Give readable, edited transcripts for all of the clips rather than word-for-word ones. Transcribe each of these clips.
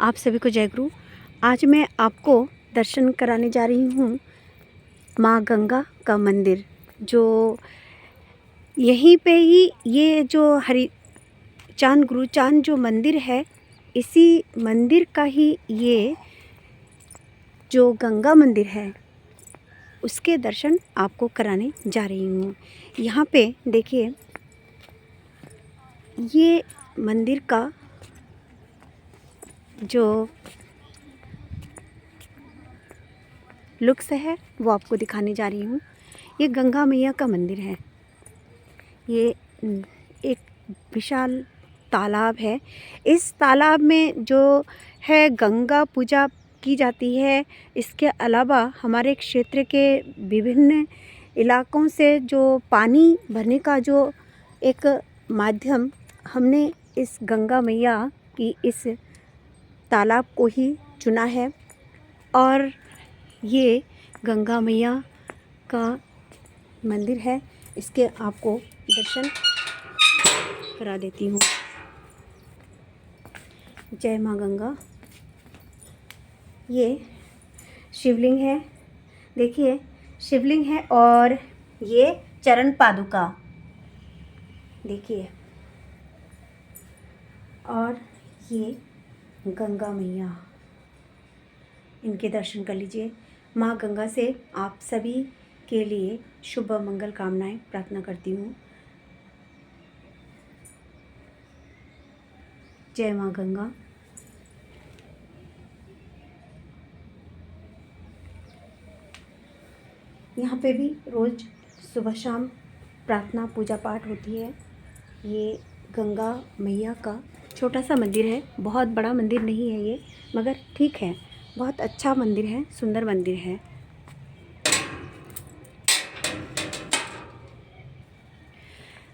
आप सभी को जय गुरु। आज मैं आपको दर्शन कराने जा रही हूँ माँ गंगा का मंदिर, जो यहीं पे ही ये जो गुरुचांद जो मंदिर है, इसी मंदिर का ही ये जो गंगा मंदिर है उसके दर्शन आपको कराने जा रही हूँ। यहाँ पे देखिए, ये मंदिर का जो लुक्स है वो आपको दिखाने जा रही हूँ। ये गंगा मैया का मंदिर है। ये एक विशाल तालाब है। इस तालाब में जो है गंगा पूजा की जाती है। इसके अलावा हमारे क्षेत्र के विभिन्न इलाकों से जो पानी भरने का जो एक माध्यम, हमने इस गंगा मैया की इस तालाब को ही चुना है। और ये गंगा मैया का मंदिर है, इसके आपको दर्शन करा देती हूँ। जय माँ गंगा। ये शिवलिंग है, देखिए शिवलिंग है, और ये चरण पादुका देखिए, और ये गंगा मैया, इनके दर्शन कर लीजिए। माँ गंगा से आप सभी के लिए शुभ मंगल कामनाएं प्रार्थना करती हूँ। जय माँ गंगा। यहाँ पे भी रोज़ सुबह शाम प्रार्थना पूजा पाठ होती है। ये गंगा मैया का छोटा सा मंदिर है, बहुत बड़ा मंदिर नहीं है ये, मगर ठीक है, बहुत अच्छा मंदिर है, सुंदर मंदिर है।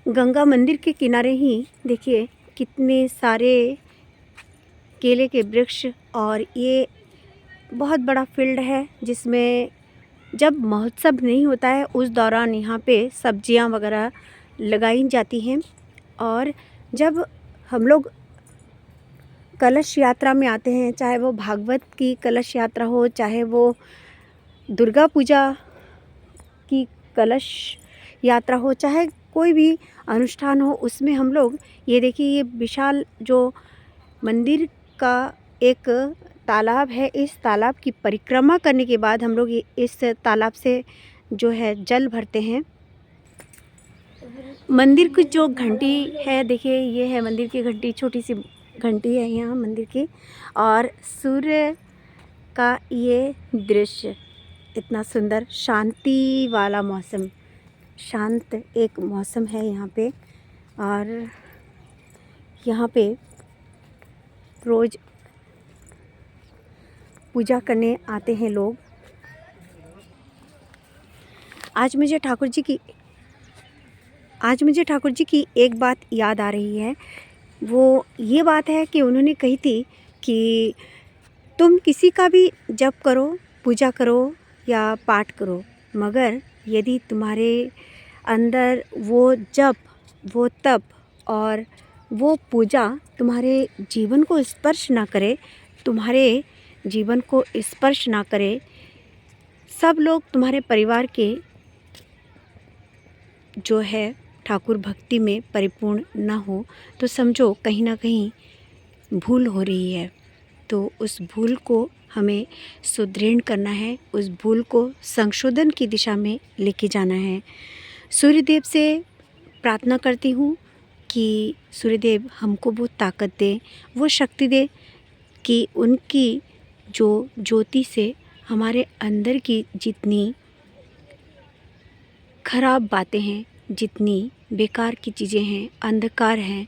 गंगा मंदिर के किनारे ही देखिए कितने सारे केले के वृक्ष, और ये बहुत बड़ा फील्ड है जिसमें जब महोत्सव नहीं होता है उस दौरान यहाँ पे सब्जियाँ वगैरह लगाई जाती हैं। और जब हम लोग कलश यात्रा में आते हैं, चाहे वो भागवत की कलश यात्रा हो, चाहे वो दुर्गा पूजा की कलश यात्रा हो, चाहे कोई भी अनुष्ठान हो, उसमें हम लोग ये देखिए, ये विशाल जो मंदिर का एक तालाब है, इस तालाब की परिक्रमा करने के बाद हम लोग इस तालाब से जो है जल भरते हैं। मंदिर की जो घंटी है, देखिए ये है मंदिर की घंटी, छोटी सी घंटी है यहाँ मंदिर की। और सूर्य का ये दृश्य, इतना सुंदर शांति वाला मौसम, शांत एक मौसम है यहाँ पे। और यहाँ पे रोज़ पूजा करने आते हैं लोग। आज मुझे ठाकुर जी की एक बात याद आ रही है। वो ये बात है कि उन्होंने कही थी कि तुम किसी का भी जप करो, पूजा करो या पाठ करो, मगर यदि तुम्हारे अंदर वो जप, वो तप और वो पूजा तुम्हारे जीवन को स्पर्श ना करे, तुम्हारे जीवन को स्पर्श ना करे, सब लोग तुम्हारे परिवार के जो है ठाकुर भक्ति में परिपूर्ण ना हो, तो समझो कहीं ना कहीं भूल हो रही है। तो उस भूल को हमें सुदृढ़ करना है, उस भूल को संशोधन की दिशा में लेके जाना है। सूर्यदेव से प्रार्थना करती हूँ कि सूर्यदेव हमको वो ताकत दे, वो शक्ति दे कि उनकी जो ज्योति से हमारे अंदर की जितनी खराब बातें हैं, जितनी बेकार की चीज़ें हैं, अंधकार हैं,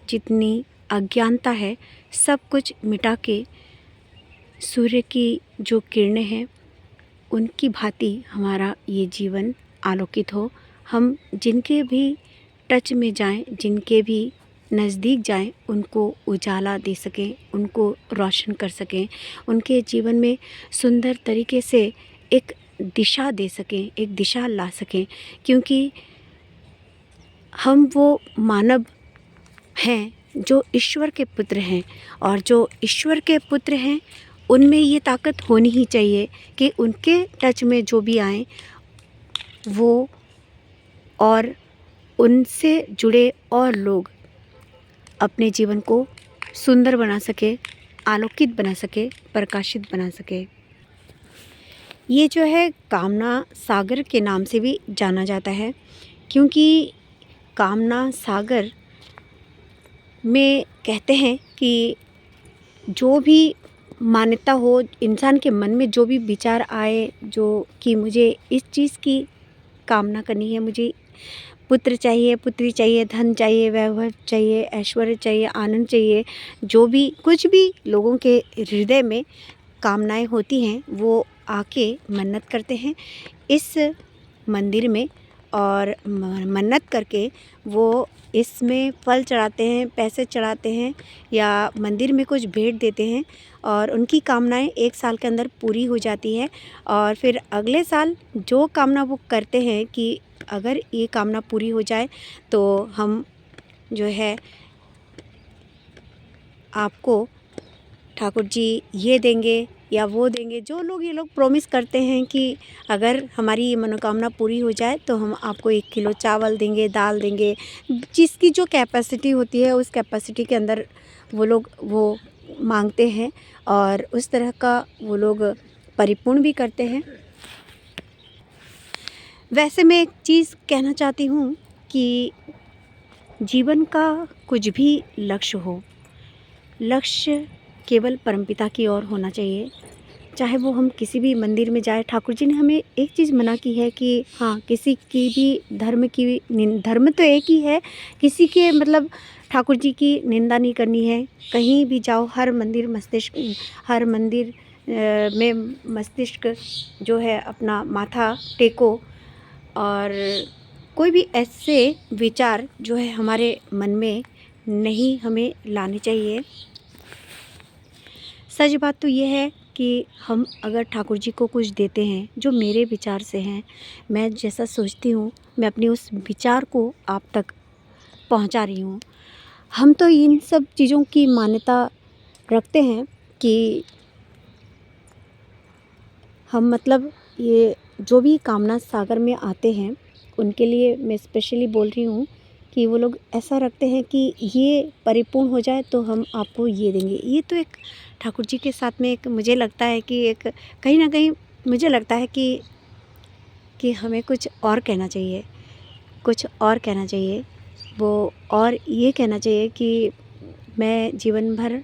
जितनी अज्ञानता है, सब कुछ मिटा के सूर्य की जो किरणें हैं उनकी भांति हमारा ये जीवन आलोकित हो। हम जिनके भी टच में जाएं, जिनके भी नज़दीक जाएं, उनको उजाला दे सकें, उनको रोशन कर सकें, उनके जीवन में सुंदर तरीके से एक दिशा दे सकें, एक दिशा ला सकें। क्योंकि हम वो मानव हैं जो ईश्वर के पुत्र हैं, और जो ईश्वर के पुत्र हैं उनमें ये ताकत होनी ही चाहिए कि उनके टच में जो भी आए वो और उनसे जुड़े और लोग अपने जीवन को सुंदर बना सके, आलोकित बना सके, प्रकाशित बना सके। ये जो है कामना सागर के नाम से भी जाना जाता है, क्योंकि कामना सागर में कहते हैं कि जो भी मान्यता हो, इंसान के मन में जो भी विचार आए, जो कि मुझे इस चीज़ की कामना करनी है, मुझे पुत्र चाहिए, पुत्री चाहिए, धन चाहिए, वैभव चाहिए, ऐश्वर्य चाहिए, आनंद चाहिए, जो भी कुछ भी लोगों के हृदय में कामनाएं होती हैं वो आके मन्नत करते हैं इस मंदिर में, और मन्नत करके वो इसमें फल चढ़ाते हैं, पैसे चढ़ाते हैं, या मंदिर में कुछ भेंट देते हैं, और उनकी कामनाएं 1 साल के अंदर पूरी हो जाती है। और फिर अगले साल जो कामना वो करते हैं कि अगर ये कामना पूरी हो जाए तो हम जो है आपको ठाकुर जी ये देंगे या वो देंगे। जो लोग ये लोग प्रॉमिस करते हैं कि अगर हमारी ये मनोकामना पूरी हो जाए तो हम आपको 1 किलो चावल देंगे, दाल देंगे, जिसकी जो कैपेसिटी होती है उस कैपेसिटी के अंदर वो लोग वो मांगते हैं, और उस तरह का वो लोग परिपूर्ण भी करते हैं। वैसे मैं एक चीज़ कहना चाहती हूँ कि जीवन का कुछ भी लक्ष्य हो, लक्ष्य केवल परमपिता की ओर होना चाहिए। चाहे वो हम किसी भी मंदिर में जाए, ठाकुर जी ने हमें एक चीज़ मना की है कि हाँ, किसी की भी धर्म तो एक ही है, किसी के मतलब ठाकुर जी की निंदा नहीं करनी है। कहीं भी जाओ, हर मंदिर में मस्तिष्क जो है अपना माथा टेको, और कोई भी ऐसे विचार जो है हमारे मन में नहीं हमें लाने चाहिए। सच बात तो ये है कि हम अगर ठाकुर जी को कुछ देते हैं जो मेरे विचार से हैं, मैं जैसा सोचती हूँ, मैं अपनी उस विचार को आप तक पहुँचा रही हूँ। हम तो इन सब चीज़ों की मान्यता रखते हैं कि हम मतलब ये जो भी कामना सागर में आते हैं उनके लिए मैं स्पेशली बोल रही हूँ कि वो लोग ऐसा रखते हैं कि ये परिपूर्ण हो जाए तो हम आपको ये देंगे। ये तो एक ठाकुर जी के साथ में एक मुझे लगता है कि एक कहीं ना कहीं मुझे लगता है कि हमें कुछ और कहना चाहिए, कुछ और कहना चाहिए। वो और ये कहना चाहिए कि मैं जीवन भर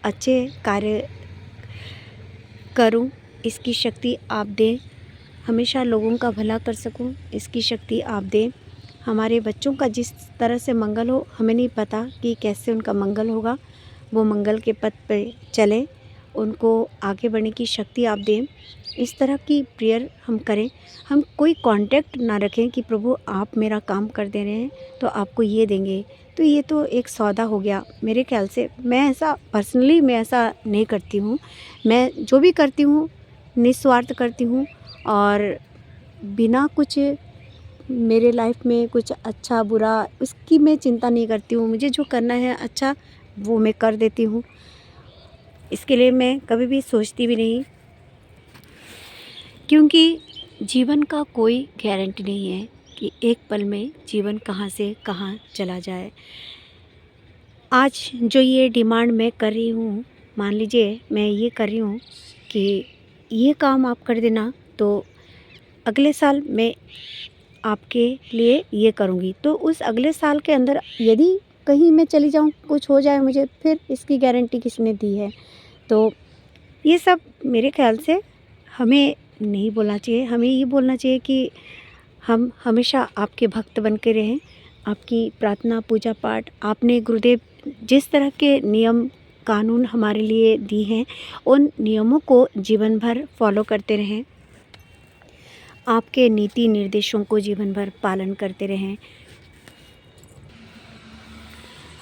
अच्छे कार्य करूं, इसकी शक्ति आप दें, हमेशा लोगों का भला कर सकूं, इसकी शक्ति आप दें। हमारे बच्चों का जिस तरह से मंगल हो, हमें नहीं पता कि कैसे उनका मंगल होगा, वो मंगल के पथ पे चले, उनको आगे बढ़ने की शक्ति आप दें। इस तरह की प्रेयर हम करें। हम कोई कांटेक्ट ना रखें कि प्रभु आप मेरा काम कर दे रहे हैं तो आपको ये देंगे, तो ये तो एक सौदा हो गया। मेरे ख्याल से मैं ऐसा पर्सनली मैं ऐसा नहीं करती हूँ। मैं जो भी करती हूँ निस्वार्थ करती हूँ, और बिना कुछ मेरे लाइफ में कुछ अच्छा बुरा उसकी मैं चिंता नहीं करती हूँ। मुझे जो करना है अच्छा वो मैं कर देती हूँ। इसके लिए मैं कभी भी सोचती भी नहीं, क्योंकि जीवन का कोई गारंटी नहीं है कि एक पल में जीवन कहाँ से कहाँ चला जाए। आज जो ये डिमांड मैं कर रही हूँ, मान लीजिए मैं ये कर रही हूँ कि ये काम आप कर देना तो अगले साल मैं आपके लिए ये करूँगी। तो उस अगले साल के अंदर यदि कहीं मैं चली जाऊँ, कुछ हो जाए मुझे, फिर इसकी गारंटी किसने दी है? तो ये सब मेरे ख्याल से हमें नहीं बोलना चाहिए। हमें ये बोलना चाहिए कि हम हमेशा आपके भक्त बन के रहें। आपकी प्रार्थना पूजा पाठ आपने गुरुदेव जिस तरह के नियम कानून हमारे लिए दी हैं, उन नियमों को जीवन भर फॉलो करते रहें। आपके नीति निर्देशों को जीवन भर पालन करते रहें।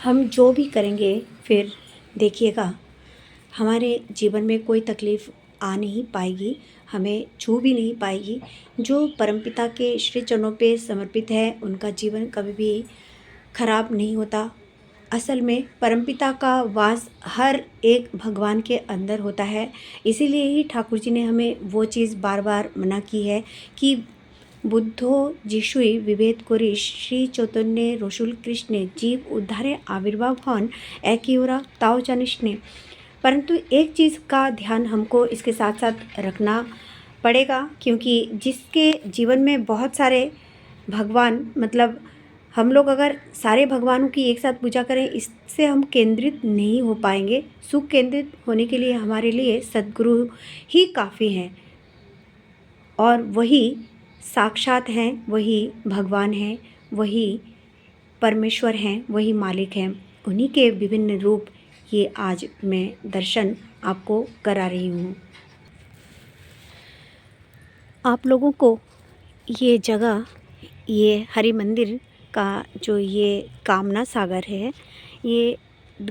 हम जो भी करेंगे फिर देखिएगा हमारे जीवन में कोई तकलीफ़ आ नहीं पाएगी, हमें छू भी नहीं पाएगी। जो परमपिता के श्री चरणों पे समर्पित है उनका जीवन कभी भी खराब नहीं होता। असल में परमपिता का वास हर एक भगवान के अंदर होता है। इसीलिए ही ठाकुर जी ने हमें वो चीज़ बार बार मना की है कि बुद्धो যিশুই বিভেদ করি শ্রী চৈতন্যে রসুল কৃষ্ণে जीव उद्धारे आविर्भाव हन एक ही ओरा ताओ जानिशने। परंतु एक चीज़ का ध्यान हमको इसके साथ साथ रखना पड़ेगा, क्योंकि जिसके जीवन में बहुत सारे भगवान, मतलब हम लोग अगर सारे भगवानों की एक साथ पूजा करें, इससे हम केंद्रित नहीं हो पाएंगे। सुख केंद्रित होने के लिए हमारे लिए सद्गुरु ही काफ़ी हैं, और वही साक्षात हैं, वही भगवान हैं, वही परमेश्वर हैं, वही मालिक हैं। उन्हीं के विभिन्न रूप ये आज मैं दर्शन आपको करा रही हूँ। आप लोगों को ये जगह, ये हरि मंदिर का जो ये कामना सागर है, ये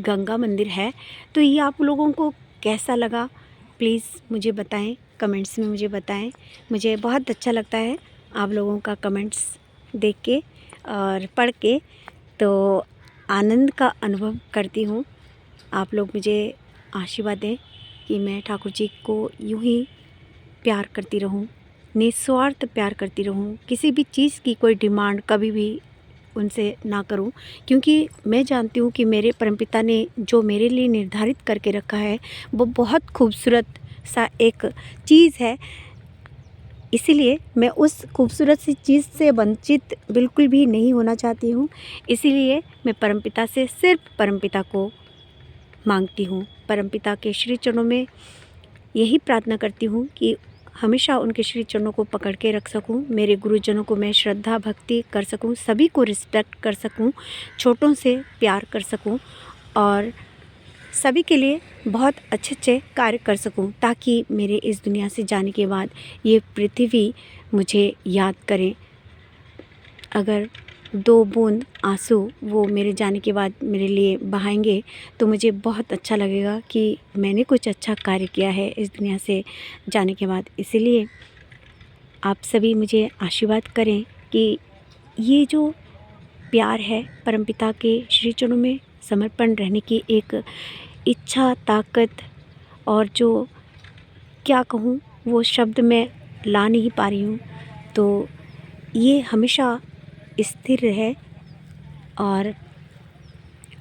गंगा मंदिर है, तो ये आप लोगों को कैसा लगा प्लीज़ मुझे बताएं, कमेंट्स में मुझे बताएं। मुझे बहुत अच्छा लगता है आप लोगों का कमेंट्स देख के और पढ़ के, तो आनंद का अनुभव करती हूँ। आप लोग मुझे आशीर्वाद दें कि मैं ठाकुर जी को यूं ही प्यार करती रहूं, निस्वार्थ प्यार करती रहूं, किसी भी चीज़ की कोई डिमांड कभी भी उनसे ना करूं, क्योंकि मैं जानती हूं कि मेरे परमपिता ने जो मेरे लिए निर्धारित करके रखा है वो बहुत खूबसूरत सा एक चीज़ है। इसीलिए मैं उस खूबसूरत सी चीज़ से वंचित बिल्कुल भी नहीं होना चाहती हूँ। इसीलिए मैं परमपिता से सिर्फ परमपिता को मांगती हूँ। परमपिता के श्री चरणों में यही प्रार्थना करती हूँ कि हमेशा उनके श्री चरणों को पकड़ के रख सकूँ, मेरे गुरुजनों को मैं श्रद्धा भक्ति कर सकूँ, सभी को रिस्पेक्ट कर सकूँ, छोटों से प्यार कर सकूँ और सभी के लिए बहुत अच्छे अच्छे कार्य कर सकूं, ताकि मेरे इस दुनिया से जाने के बाद ये पृथ्वी मुझे याद करे। अगर 2 बूंद आंसू वो मेरे जाने के बाद मेरे लिए बहाएंगे तो मुझे बहुत अच्छा लगेगा कि मैंने कुछ अच्छा कार्य किया है इस दुनिया से जाने के बाद। इसीलिए आप सभी मुझे आशीर्वाद करें कि ये जो प्यार है परमपिता के श्री चरणों में समर्पण रहने की एक इच्छा, ताकत, और जो क्या कहूँ वो शब्द मैं ला नहीं पा रही हूँ, तो ये हमेशा स्थिर रहे। और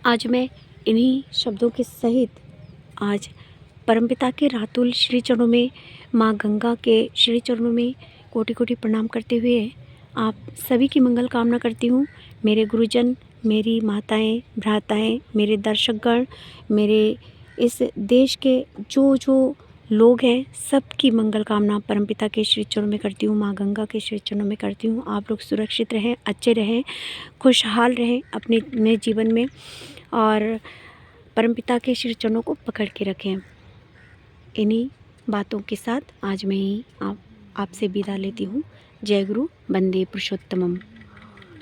आज मैं इन्हीं शब्दों के सहित आज परमपिता के रातुल श्री चरणों में, माँ गंगा के श्री चरणों में कोटि कोटि प्रणाम करते हुए आप सभी की मंगल कामना करती हूँ। मेरे गुरुजन, मेरी माताएं, भ्राताएं, मेरे दर्शकगण, मेरे इस देश के जो जो लोग हैं, सबकी मंगल कामना परमपिता के श्री चरणों में करती हूँ, माँ गंगा के श्री चरणों में करती हूँ। आप लोग सुरक्षित रहें, अच्छे रहें, खुशहाल रहें अपने नए जीवन में, और परमपिता के श्री चरणों को पकड़ के रखें। इन्हीं बातों के साथ आज मैं ही आपसे विदा लेती हूँ। जय गुरु, वंदे पुरुषोत्तमम।